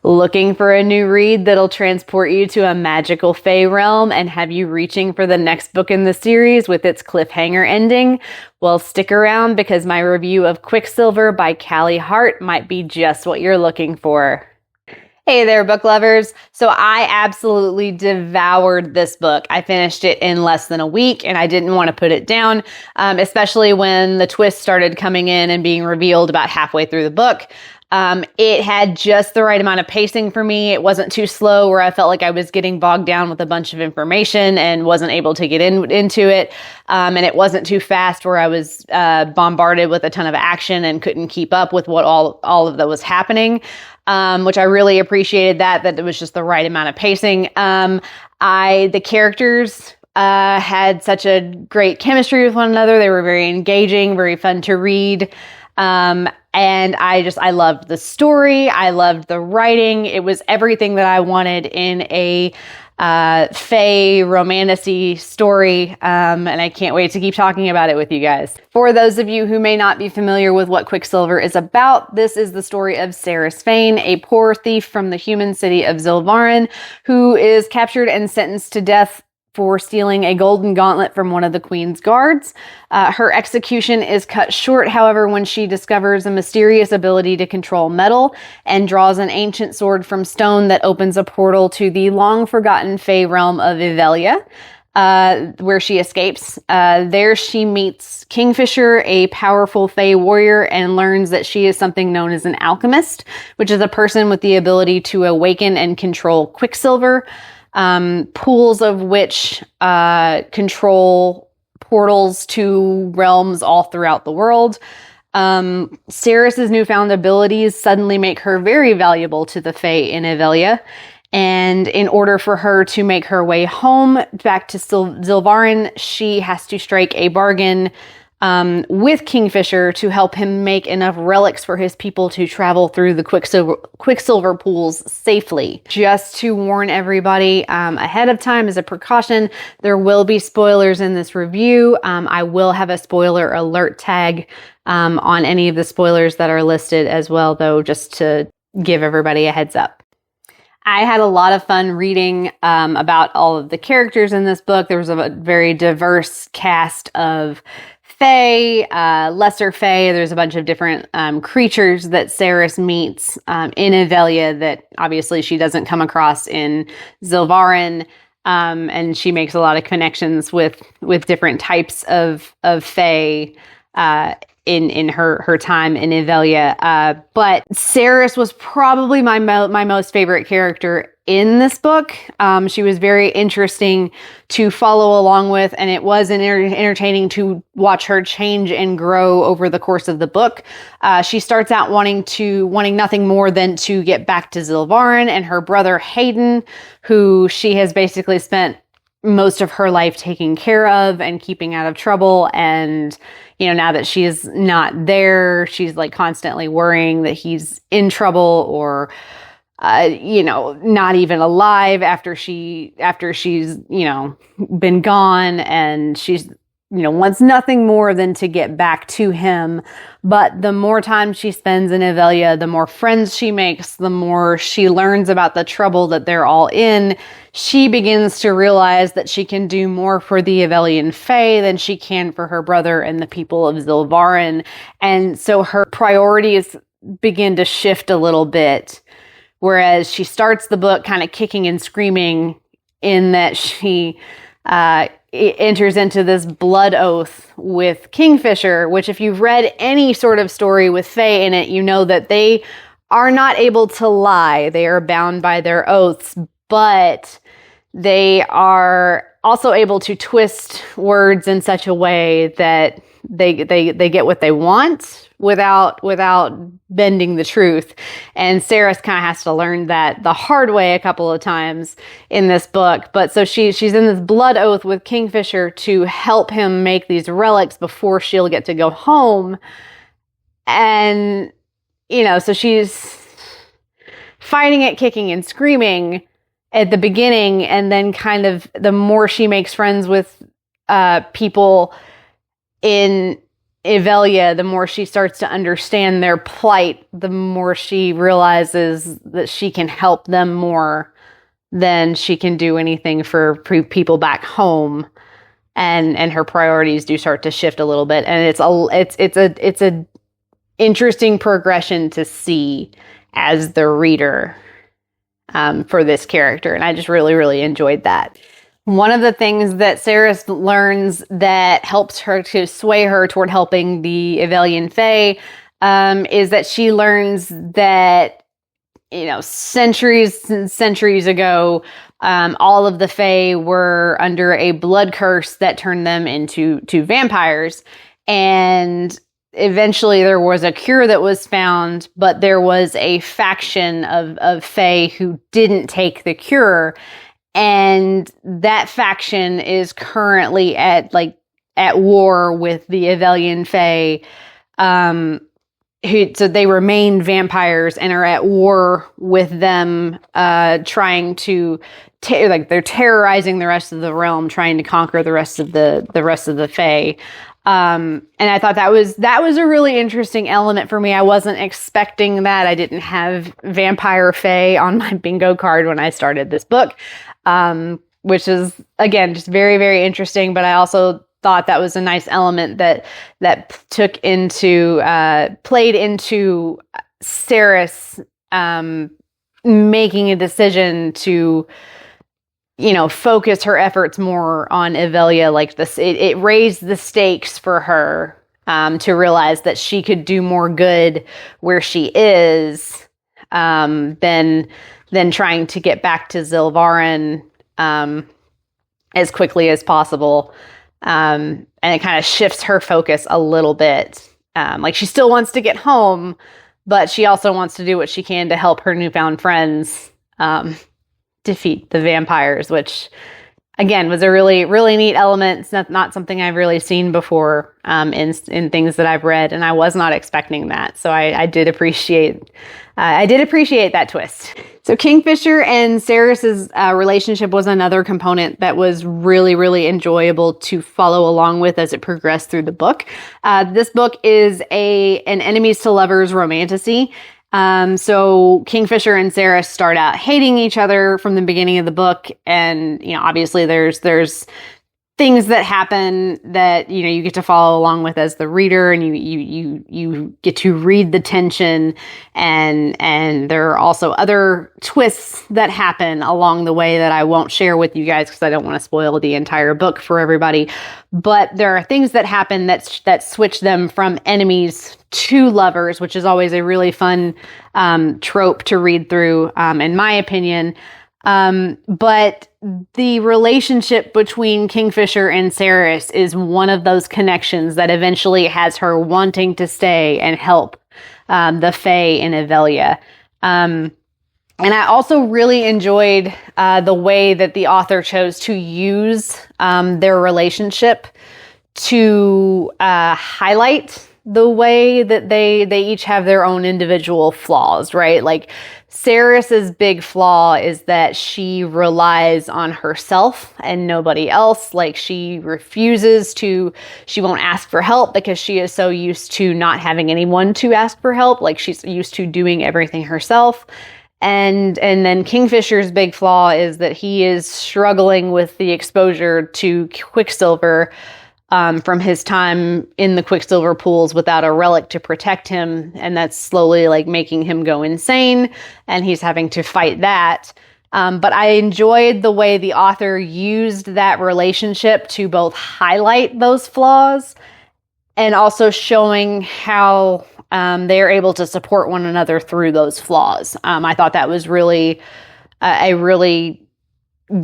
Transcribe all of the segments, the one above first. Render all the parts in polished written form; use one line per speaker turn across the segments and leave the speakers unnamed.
Looking for a new read that'll transport you to a magical fae realm and have you reaching for the next book in the series with its cliffhanger ending? Well, stick around because my review of Quicksilver by Callie Hart might be just what you're looking for. Hey there, book lovers. So I absolutely devoured this book. I finished it in less than a week and I didn't want to put it down, especially when the twist started coming in and being revealed about halfway through the book. It had just the right amount of pacing for me. It wasn't too slow where I felt like I was getting bogged down with a bunch of information and wasn't able to get into it. And it wasn't too fast where I was bombarded with a ton of action and couldn't keep up with what all of that was happening. Which I really appreciated that it was just the right amount of pacing. The characters had such a great chemistry with one another. They were very engaging, very fun to read. And I loved the story. I loved the writing. It was everything that I wanted in a fae romantasy story, and I can't wait to keep talking about it with you guys. For those of you who may not be familiar with what Quicksilver is about, this is the story of Ceres Fane, a poor thief from the human city of Zilvarin, who is captured and sentenced to death for stealing a golden gauntlet from one of the queen's guards. Her execution is cut short, however, when she discovers a mysterious ability to control metal and draws an ancient sword from stone that opens a portal to the long-forgotten fae realm of Ivelia, where she escapes. There she meets Kingfisher, a powerful fae warrior, and learns that she is something known as an alchemist, which is a person with the ability to awaken and control Quicksilver. Pools of which control portals to realms all throughout the world. Ceres' newfound abilities suddenly make her very valuable to the fae in Ivelia. And in order for her to make her way home back to Zilvarin, she has to strike a bargain with Kingfisher to help him make enough relics for his people to travel through the Quicksilver pools safely. Just to warn everybody ahead of time as a precaution, there will be spoilers in this review. I will have a spoiler alert tag on any of the spoilers that are listed as well, though, just to give everybody a heads up. I had a lot of fun reading about all of the characters in this book. There was a very diverse cast of fae, lesser fae. There's a bunch of different creatures that Ceres meets in Ivelia that obviously she doesn't come across in Zilvarin. And she makes a lot of connections with different types of fae in her time in Ivelia. But Ceres was probably my most favorite character in this book. She was very interesting to follow along with, and it was entertaining to watch her change and grow over the course of the book. She starts out wanting nothing more than to get back to Zilvarin and her brother Hayden, who she has basically spent most of her life taking care of and keeping out of trouble. And, now that she's not there, she's like constantly worrying that he's in trouble or not even alive after she's, been gone, and she's, wants nothing more than to get back to him. But the more time she spends in Ivelia, the more friends she makes, the more she learns about the trouble that they're all in. She begins to realize that she can do more for the Ivelian fae than she can for her brother and the people of Zilvarin. And so her priorities begin to shift a little bit. Whereas she starts the book kind of kicking and screaming in that she enters into this blood oath with Kingfisher, which if you've read any sort of story with fae in it, you know that they are not able to lie. They are bound by their oaths, but they are also able to twist words in such a way that they get what they want without bending the truth. And Ceres kind of has to learn that the hard way a couple of times in this book. But so she's in this blood oath with Kingfisher to help him make these relics before she'll get to go home. And, so she's fighting it, kicking and screaming at the beginning. And then kind of the more she makes friends with people in Evelia, the more she starts to understand their plight, the more she realizes that she can help them more than she can do anything for people back home. And her priorities do start to shift a little bit. And it's a interesting progression to see as the reader for this character. And I just really, really enjoyed that. One of the things that Cerys learns that helps her to sway her toward helping the Evelian Fae is that she learns that, centuries and centuries ago, all of the Fae were under a blood curse that turned them into vampires. And eventually there was a cure that was found, but there was a faction of Fae who didn't take the cure. And that faction is currently at war with the Evelian Fae, so they remain vampires and are at war with them, trying to they're terrorizing the rest of the realm, trying to conquer the rest of the Fae. And I thought that was a really interesting element for me. I wasn't expecting that. I didn't have vampire Fae on my bingo card when I started this book. Which is, again, just very, very interesting. But I also thought that was a nice element that played into Cerys making a decision to, focus her efforts more on Evelia like this. It raised the stakes for her to realize that she could do more good where she is than trying to get back to Zilvarin as quickly as possible. And it kind of shifts her focus a little bit. She still wants to get home, but she also wants to do what she can to help her newfound friends defeat the vampires, which, again, was a really, really neat element. It's not something I've really seen before in things that I've read, and I was not expecting that. So I did appreciate that twist. So Kingfisher and Cerys's relationship was another component that was really, really enjoyable to follow along with as it progressed through the book. This book is an enemies to lovers romantasy. So Kingfisher and Cerys start out hating each other from the beginning of the book. And, obviously there's things that happen that, you get to follow along with as the reader, and you get to read the tension, and there are also other twists that happen along the way that I won't share with you guys because I don't want to spoil the entire book for everybody. But there are things that happen that switch them from enemies to lovers, which is always a really fun trope to read through, in my opinion. But the relationship between Kingfisher and Cerys is one of those connections that eventually has her wanting to stay and help the Fae in Evelia. And I also really enjoyed the way that the author chose to use their relationship to highlight the way that they each have their own individual flaws, right? Like, Cerys's big flaw is that she relies on herself and nobody else. Like, she won't ask for help because she is so used to not having anyone to ask for help. Like, she's used to doing everything herself. And then Kingfisher's big flaw is that he is struggling with the exposure to Quicksilver from his time in the Quicksilver pools without a relic to protect him. And that's slowly making him go insane, and he's having to fight that. But I enjoyed the way the author used that relationship to both highlight those flaws and also showing how they are able to support one another through those flaws. I thought that was really a really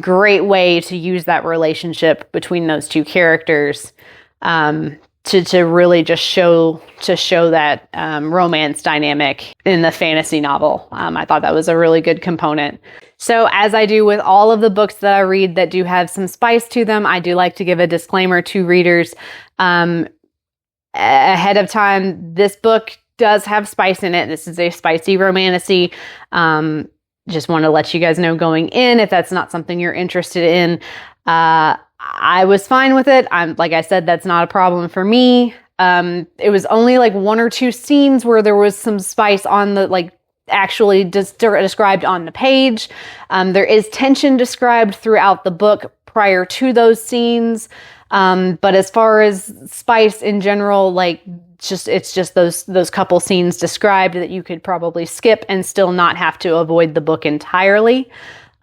great way to use that relationship between those two characters to really just show that romance dynamic in the fantasy novel. I thought that was a really good component. So, as I do with all of the books that I read that do have some spice to them, I do like to give a disclaimer to readers ahead of time. This book does have spice in it. This is a spicy romantasy. Just want to let you guys know going in, if that's not something you're interested in. I was fine with it. Like I said, that's not a problem for me. It was only like 1 or 2 scenes where there was some spice on the, like, actually described on the page. There is tension described throughout the book prior to those scenes. But as far as spice in general, like, it's just those couple scenes described that you could probably skip and still not have to avoid the book entirely.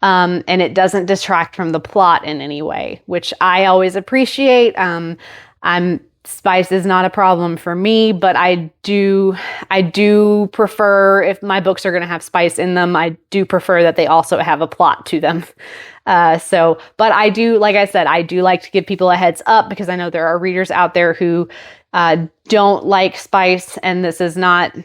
And it doesn't distract from the plot in any way, which I always appreciate. Spice is not a problem for me, but I do prefer, if my books are going to have spice in them, I do prefer that they also have a plot to them. But I do, like I said, I do like to give people a heads up, because I know there are readers out there who don't like spice, and this is not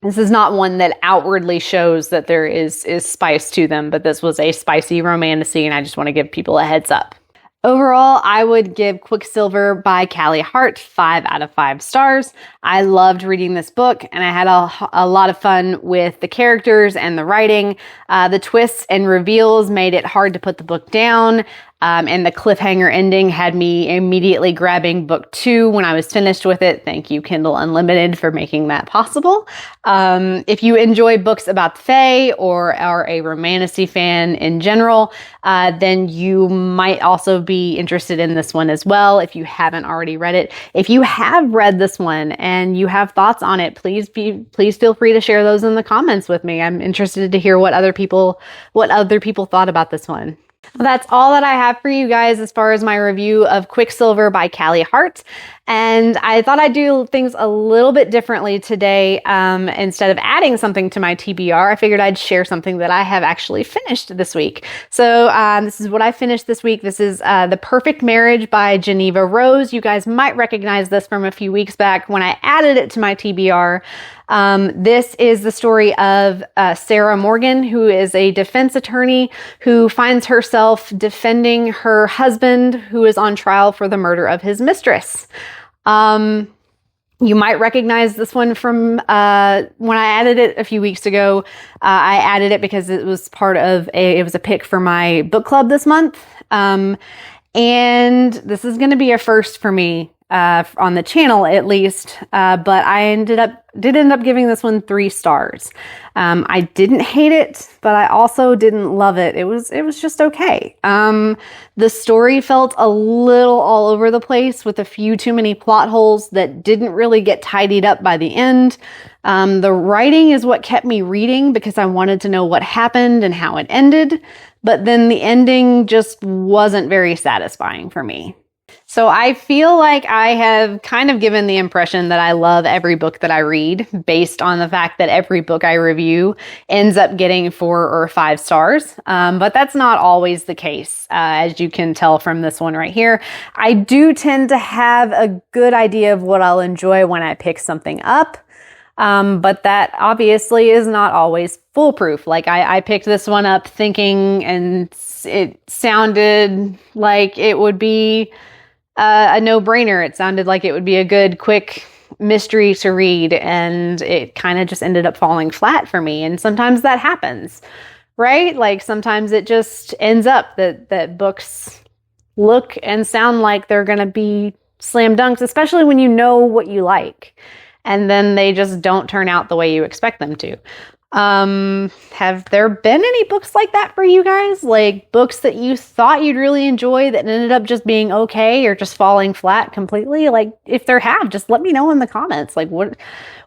one that outwardly shows that there is spice to them, but this was a spicy romantasy, and I just want to give people a heads up. Overall, I would give Quicksilver by Callie Hart 5 out of 5 stars. I loved reading this book, and I had a lot of fun with the characters and the writing. The twists and reveals made it hard to put the book down. And the cliffhanger ending had me immediately grabbing book 2 when I was finished with it. Thank you, Kindle Unlimited, for making that possible. If you enjoy books about the Fae or are a romantasy fan in general, then you might also be interested in this one as well if you haven't already read it. If you have read this one and you have thoughts on it, please feel free to share those in the comments with me. I'm interested to hear what other people thought about this one. Well, that's all that I have for you guys as far as my review of Quicksilver by Callie Hart. And I thought I'd do things a little bit differently today. Instead of adding something to my TBR, I figured I'd share something that I have actually finished this week. So this is what I finished this week. This is The Perfect Marriage by Jeneva Rose. You guys might recognize this from a few weeks back when I added it to my TBR. This is the story of Sarah Morgan, who is a defense attorney who finds herself defending her husband, who is on trial for the murder of his mistress. You might recognize this one from when I added it a few weeks ago. I added it because it was it was a pick for my book club this month. And this is going to be a first for me. On the channel at least, but I did end up giving this one 3 stars. I didn't hate it, but I also didn't love it. It was just okay. The story felt a little all over the place with a few too many plot holes that didn't really get tidied up by the end. The writing is what kept me reading because I wanted to know what happened and how it ended, but then the ending just wasn't very satisfying for me. So I feel like I have kind of given the impression that I love every book that I read based on the fact that every book I review ends up getting 4 or 5 stars. But that's not always the case, as you can tell from this one right here. I do tend to have a good idea of what I'll enjoy when I pick something up. But that obviously is not always foolproof. Like I picked this one up thinking, and it sounded like it would be a no-brainer. It sounded like it would be a good, quick mystery to read, and it kind of just ended up falling flat for me. And sometimes that happens, right? Like sometimes it just ends up that books look and sound like they're going to be slam dunks, especially when you know what you like, and then they just don't turn out the way you expect them to. Have there been any books like that for you guys? Like books that you thought you'd really enjoy that ended up just being okay or just falling flat completely? Like if there have, just let me know in the comments. Like what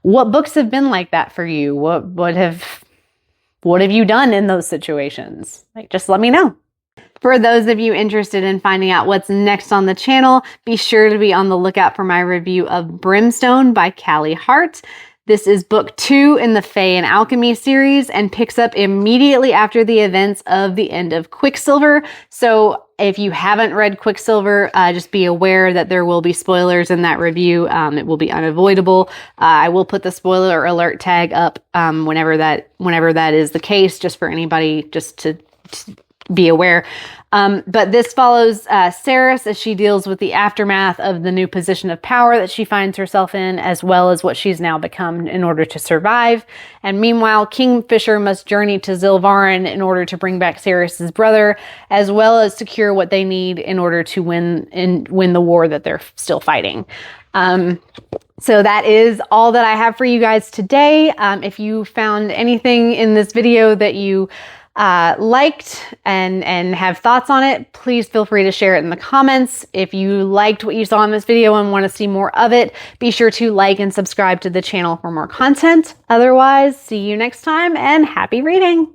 books have been like that for you? What have you done in those situations? Like just let me know. For those of you interested in finding out what's next on the channel, be sure to be on the lookout for my review of Brimstone by Callie Hart. This is book 2 in the Fae and Alchemy series and picks up immediately after the events of the end of Quicksilver. So if you haven't read Quicksilver, just be aware that there will be spoilers in that review. It will be unavoidable. I will put the spoiler alert tag up whenever that is the case, just for anybody just to be aware. But this follows Ceres as she deals with the aftermath of the new position of power that she finds herself in, as well as what she's now become in order to survive. And meanwhile, Kingfisher must journey to Zilvarin in order to bring back Ceres' brother, as well as secure what they need in order to win the war that they're still fighting. So that is all that I have for you guys today. If you found anything in this video that you liked and have thoughts on it, please feel free to share it in the comments. If you liked what you saw in this video and want to see more of it, be sure to like and subscribe to the channel for more content. Otherwise, see you next time and happy reading!